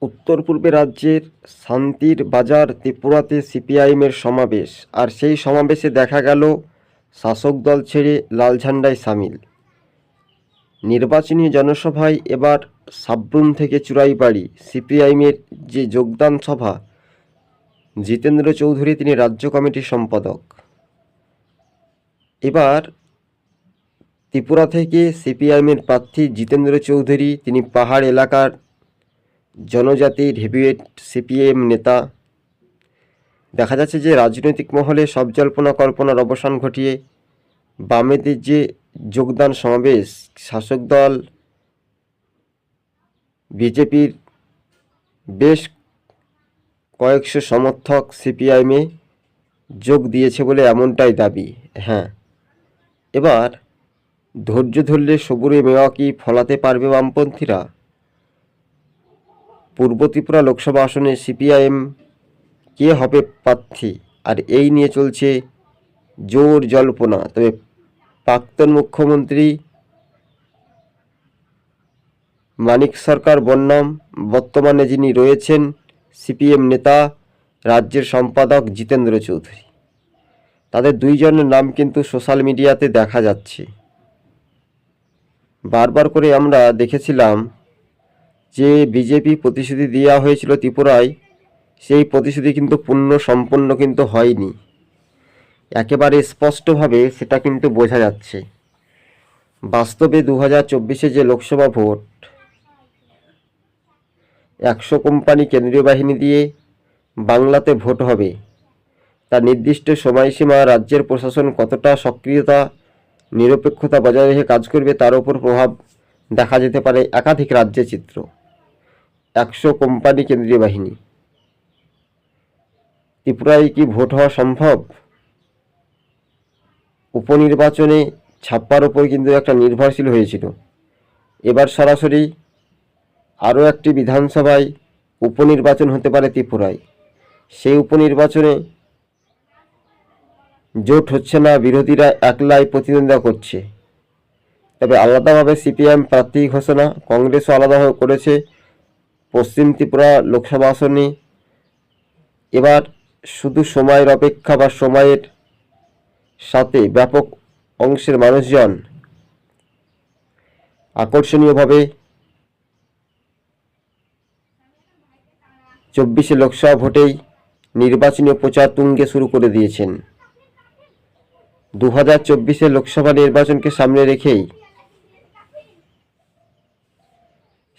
উত্তর পূর্বে রাজ্যের শান্তির বাজার ত্রিপুরাতে সিপিআইএমের সমাবেশ, আর সেই সমাবেশে দেখা গেল শাসক দল ছেড়ে লাল ঝান্ডায় সামিল। নির্বাচনী জনসভায় এবার সাব্রুম থেকে চুড়াইবাড়ি সিপিআইএমের যে যোগদান সভা, জিতেন্দ্র চৌধুরী তিনি রাজ্য কমিটির সম্পাদক। এবার ত্রিপুরা থেকে সিপিআইএমের প্রার্থী জিতেন্দ্র চৌধুরী তিনি পাহাড় এলাকার জনজাতির হেভিওয়েট সিপিএম নেতা। দেখা যাচ্ছে যে রাজনৈতিক মহলে সব জল্পনা কল্পনার অবসান ঘটিয়ে বামেদের যে যোগদান সমাবেশ, শাসক দল বিজেপির বেশ কয়েকশো সমর্থক সিপিআইএমে যোগ দিয়েছে বলে এমনটাই দাবি। হ্যাঁ, এবার ধৈর্য ধরলে সবুরে মেওয়াকি ফলাতে পারবে বামপন্থীরা। পূর্ব ত্রিপুরা লোকসভা আসনে সিপিআইএম কে হবে প্রার্থী, আর এই নিয়ে চলছে জোর জল্পনা। তবে প্রাক্তন মুখ্যমন্ত্রী মানিক সরকার বন্যাম, বর্তমানে যিনি রয়েছেন সিপিএম নেতা রাজ্যের সম্পাদক জিতেন্দ্র চৌধুরী, তাদের দুইজনের নাম কিন্তু সোশ্যাল মিডিয়াতে দেখা যাচ্ছে। বারবার করে আমরা দেখেছিলাম যে বিজেপি প্রতিশ্রুতি দেওয়া হয়েছিল ত্রিপুরায়, সেই প্রতিশ্রুতি কিন্তু সম্পূর্ণ কিন্তু হয়নি। একেবারে স্পষ্টভাবে সেটা কিন্তু বোঝা যাচ্ছে। বাস্তবে 2024 যে লোকসভা ভোট, 100 কোম্পানি কেন্দ্রীয় বাহিনী দিয়ে বাংলাতে ভোট হবে, তার নির্দিষ্ট সময়সীমা রাজ্যের প্রশাসন কতটা সক্রিয়তা নিরপেক্ষতা বজায় রেখে কাজ করবে তার উপর প্রভাব দেখা যেতে পারে একাধিক রাজ্যের চিত্র। 100 কোম্পানি কেন্দ্রীয় বাহিনী, ত্রিপুরায় কি ভোট হওয়া সম্ভব? উপনির্বাচনে ছাপ্পার ওপর কিন্তু একটা নির্ভরশীল হয়েছিল। এবার সরাসরি আরও একটি বিধানসভায় উপনির্বাচন হতে পারে ত্রিপুরায়। সেই উপনির্বাচনে জোট হচ্ছে না, বিরোধীরা একলাই প্রতিদ্বন্দ্বিতা করছে। তবে আলাদাভাবে সিপিআইএম প্রার্থী ঘোষণা, কংগ্রেসও আলাদাভাবে করেছে পশ্চিম ত্রিপুরা লোকসভা আসনে। এবার শুধু সময়ের অপেক্ষা বা সময়ের সাথে ব্যাপক অংশের মানুষজন আকর্ষণীয়ভাবে 24 লোকসভা ভোটেই নির্বাচনী প্রচার তুঙ্গে শুরু করে দিয়েছেন। 2024 লোকসভা নির্বাচনকে সামনে রেখেই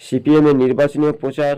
সিপিএমের নির্বাচনী প্রচার